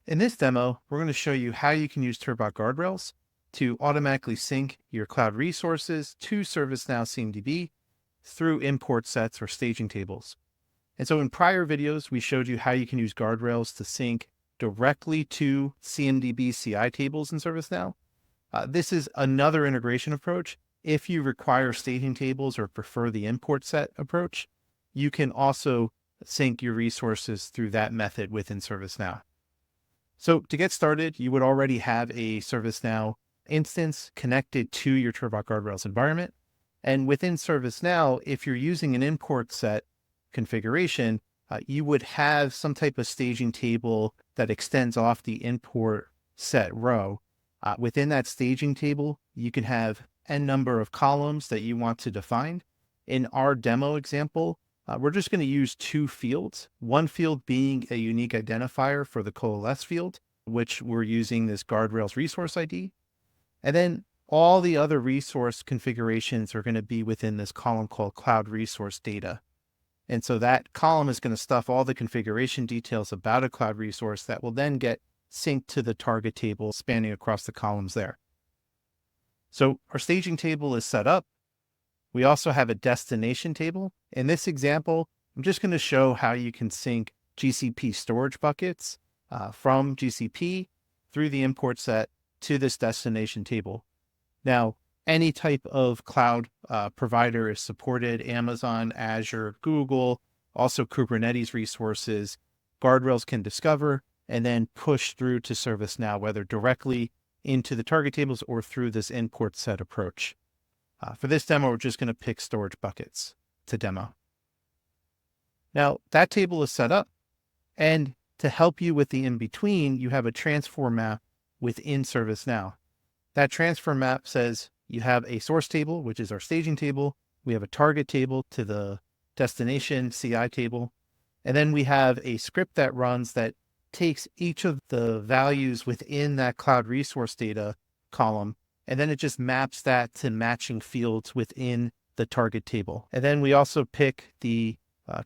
In this demo, we're going to show you how you can use Turbot guardrails to automatically sync your cloud resources to ServiceNow CMDB through import sets or staging tables. And so in prior videos, we showed you how you can use guardrails to sync directly to CMDB CI tables in ServiceNow. This is another integration approach. If you require staging tables or prefer the import set approach, you can also sync your resources through that method within ServiceNow. So to get started, you would already have a ServiceNow instance connected to your Turbot Guardrails environment. And within ServiceNow, if you're using an import set configuration, you would have some type of staging table that extends off the import set row. Within that staging table, you can have n number of columns that you want to define. In our demo example, we're just going to use two fields, one field being a unique identifier for the coalesce field, which we're using this guardrails resource ID. And then all the other resource configurations are going to be within this column called cloud resource data. And so that column is going to stuff all the configuration details about a cloud resource that will then get synced to the target table spanning across the columns there. So our staging table is set up. We also have a destination table. In this example, I'm just going to show how you can sync GCP storage buckets from GCP through the import set to this destination table. Now, any type of cloud provider is supported: Amazon, Azure, Google, also Kubernetes resources. Guardrails can discover and then push through to ServiceNow, whether directly into the target tables or through this import set approach. For this demo, we're just going to pick storage buckets to demo. Now, that table is set up, and to help you with the in-between, you have a transfer map within ServiceNow. That transfer map says you have a source table, which is our staging table. We have a target table to the destination CI table. And then we have a script that runs that takes each of the values within that cloud resource data column, and then it just maps that to matching fields within the target table. And then we also pick the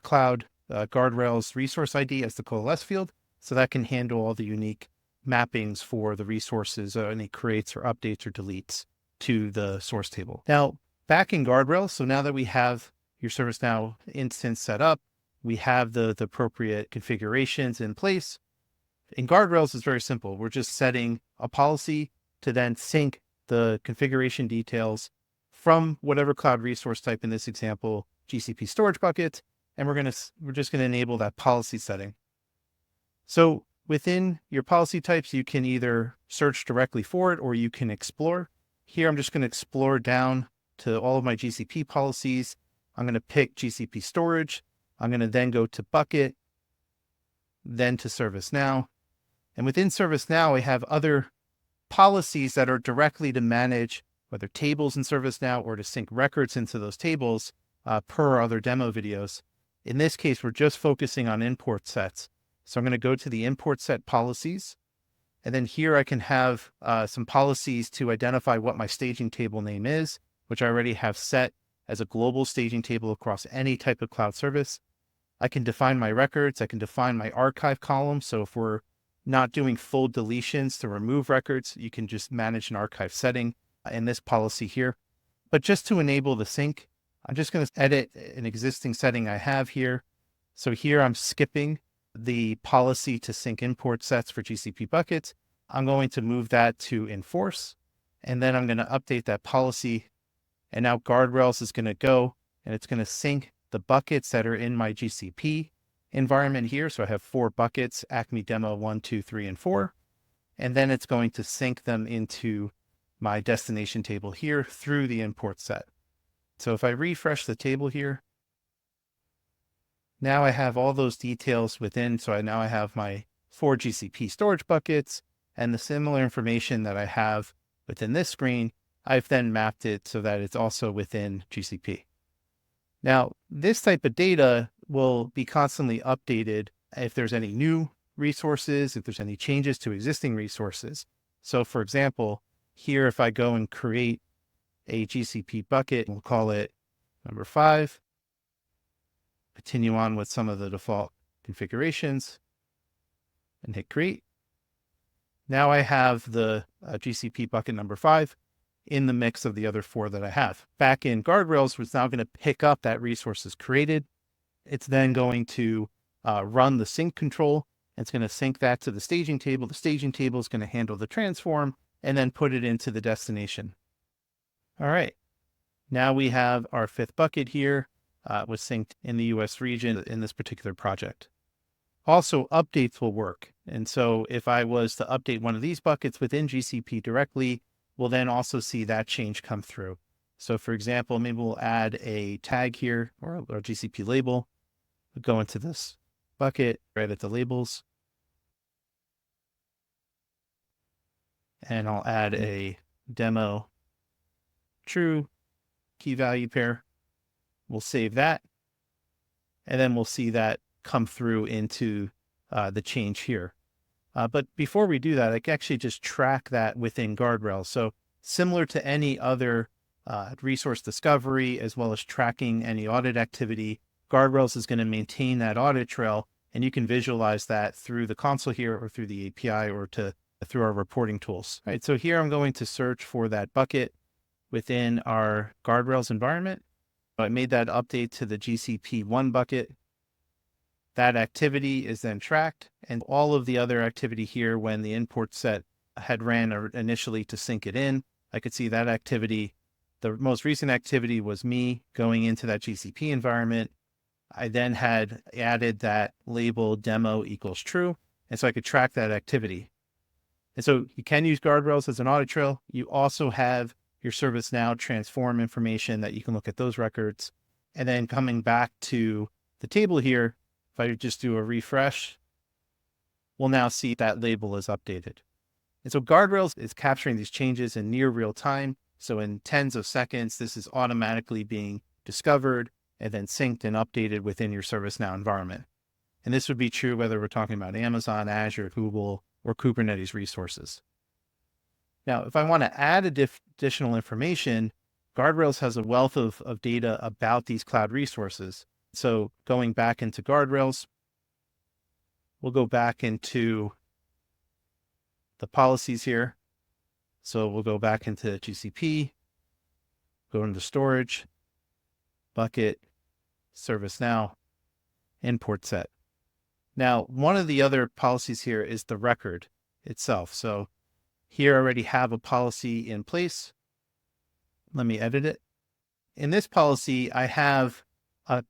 cloud guardrails resource ID as the coalesce field, so that can handle all the unique mappings for the resources, any creates or updates or deletes to the source table. Now, back in guardrails, so now that we have your ServiceNow instance set up, we have the appropriate configurations in place. In guardrails, it's very simple. We're just setting a policy to then sync the configuration details from whatever cloud resource type, in this example, GCP storage bucket, and we're just going to enable that policy setting. So within your policy types, you can either search directly for it or you can explore. Here, I'm just going to explore down to all of my GCP policies. I'm going to pick GCP storage. I'm going to then go to bucket, then to ServiceNow. And within ServiceNow, we have other policies that are directly to manage whether tables in ServiceNow or to sync records into those tables per other demo videos. In this case, we're just focusing on import sets. So I'm going to go to the import set policies. And then here I can have some policies to identify what my staging table name is, which I already have set as a global staging table across any type of cloud service. I can define my records. I can define my archive column. So if we're not doing full deletions to remove records, you can just manage an archive setting in this policy here. But just to enable the sync, I'm just going to edit an existing setting I have here. So here I'm skipping the policy to sync import sets for GCP buckets. I'm going to move that to enforce, and then I'm going to update that policy. And now guardrails is going to go and it's going to sync the buckets that are in my GCP environment here. So I have 4 buckets: Acme Demo 1, 2, 3, and 4. And then it's going to sync them into my destination table here through the import set. So if I refresh the table here, now I have all those details within. So now I have my 4 GCP storage buckets and the similar information that I have within this screen. I've then mapped it so that it's also within GCP. Now, this type of data will be constantly updated if there's any new resources, if there's any changes to existing resources. So for example, here, if I go and create a GCP bucket, we'll call it number 5, continue on with some of the default configurations and hit create. Now I have the GCP bucket number 5 in the mix of the other 4 that I have. Back in guardrails, it's now going to pick up that resources created. It's then going to run the sync control. It's going to sync that to the staging table. The staging table is going to handle the transform and then put it into the destination. All right. Now we have our 5th bucket here was synced in the US region in this particular project. Also, updates will work. And so if I was to update one of these buckets within GCP directly, we'll then also see that change come through. So for example, maybe we'll add a tag here or a GCP label. We'll go into this bucket, edit the labels. And I'll add a demo true key value pair. We'll save that. And then we'll see that come through into the change here. But before we do that, I can actually just track that within guardrails. So similar to any other resource discovery, as well as tracking any audit activity, guardrails is going to maintain that audit trail, and you can visualize that through the console here or through the API or through our reporting tools. All right, so here I'm going to search for that bucket within our guardrails environment. I made that update to the GCP1 bucket. That activity is then tracked, and all of the other activity here when the import set had ran initially to sync it in, I could see that activity. The most recent activity was me going into that GCP environment. I then had added that label demo equals true, and so I could track that activity. And so you can use guardrails as an audit trail. You also have your ServiceNow transform information that you can look at those records. And then coming back to the table here, if I just do a refresh, we'll now see that label is updated. And so guardrails is capturing these changes in near real time. So in tens of seconds, this is automatically being discovered and then synced and updated within your ServiceNow environment. And this would be true whether we're talking about Amazon, Azure, Google, or Kubernetes resources. Now, if I want to add additional information, Guardrails has a wealth of data about these cloud resources. So going back into Guardrails, we'll go back into the policies here. So we'll go back into GCP, go into storage, bucket, ServiceNow, import set. Now, one of the other policies here is the record itself. So here I already have a policy in place. Let me edit it. In this policy, I have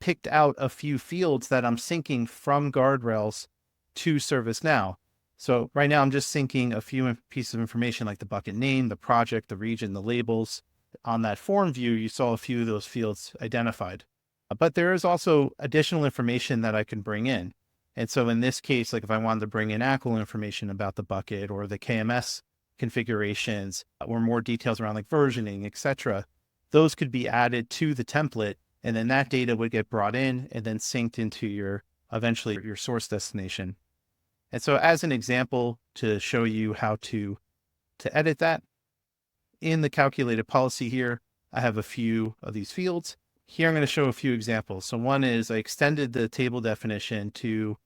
picked out a few fields that I'm syncing from Guardrails to ServiceNow. So right now I'm just syncing a few pieces of information like the bucket name, the project, the region, the labels. On that form view, you saw a few of those fields identified. But there is also additional information that I can bring in. And so in this case, like if I wanted to bring in actual information about the bucket or the KMS configurations or more details around like versioning, etc., those could be added to the template, and then that data would get brought in and then synced into eventually your source destination. And so as an example to show you how to edit that, in the calculated policy here, I have a few of these fields. Here I'm going to show a few examples. So one is I extended the table definition to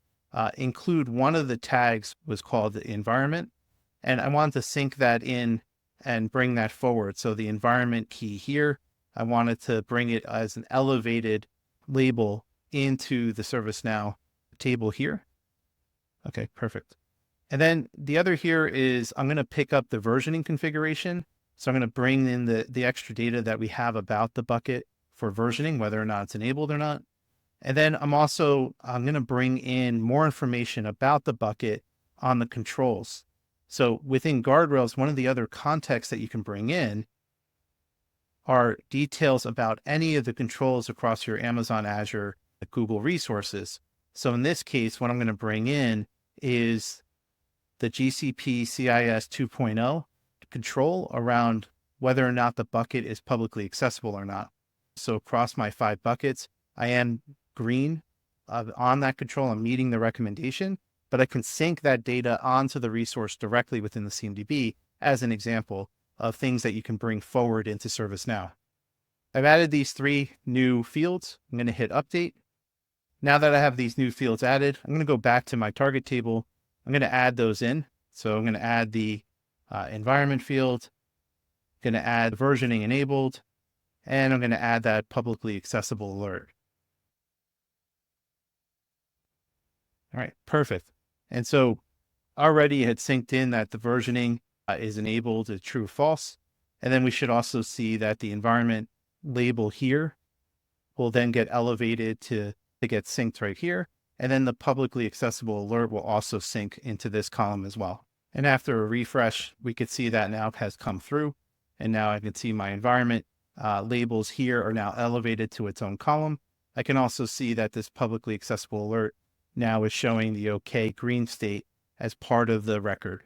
include one of the tags was called the environment. And I want to sync that in and bring that forward. So the environment key here, I wanted to bring it as an elevated label into the ServiceNow table here. Okay, perfect. And then the other here is I'm going to pick up the versioning configuration. So I'm going to bring in the extra data that we have about the bucket for versioning, whether or not it's enabled or not. And then I'm going to bring in more information about the bucket on the controls. So within Guardrails, one of the other contexts that you can bring in are details about any of the controls across your Amazon, Azure, Google resources. So in this case, what I'm going to bring in is the GCP CIS 2.0 control around whether or not the bucket is publicly accessible or not. So across my 5 buckets, I am green on that control. I'm meeting the recommendation, but I can sync that data onto the resource directly within the CMDB as an example of things that you can bring forward into ServiceNow. I've added these 3 new fields. I'm going to hit update. Now that I have these new fields added, I'm going to go back to my target table. I'm going to add those in. So I'm going to add the environment field, going to add versioning enabled, and I'm going to add that publicly accessible alert. All right, perfect. And so already it had synced in that the versioning is enabled to true or false. And then we should also see that the environment label here will then get elevated to get synced right here. And then the publicly accessible alert will also sync into this column as well. And after a refresh, we could see that now has come through. And now I can see my environment labels here are now elevated to its own column. I can also see that this publicly accessible alert now is showing the OK green state as part of the record.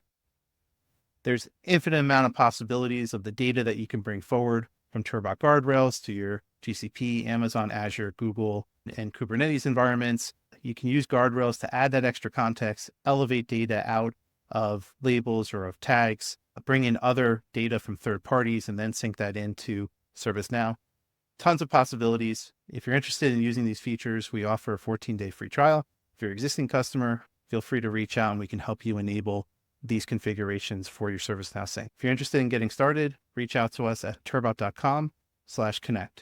There's infinite amount of possibilities of the data that you can bring forward from Turbot guardrails to your GCP, Amazon, Azure, Google, and Kubernetes environments. You can use guardrails to add that extra context, elevate data out of labels or of tags, bring in other data from third parties, and then sync that into ServiceNow. Tons of possibilities. If you're interested in using these features, we offer a 14-day free trial. If you're an existing customer, feel free to reach out and we can help you enable these configurations for your ServiceNow sync. If you're interested in getting started, reach out to us at turbot.com/connect.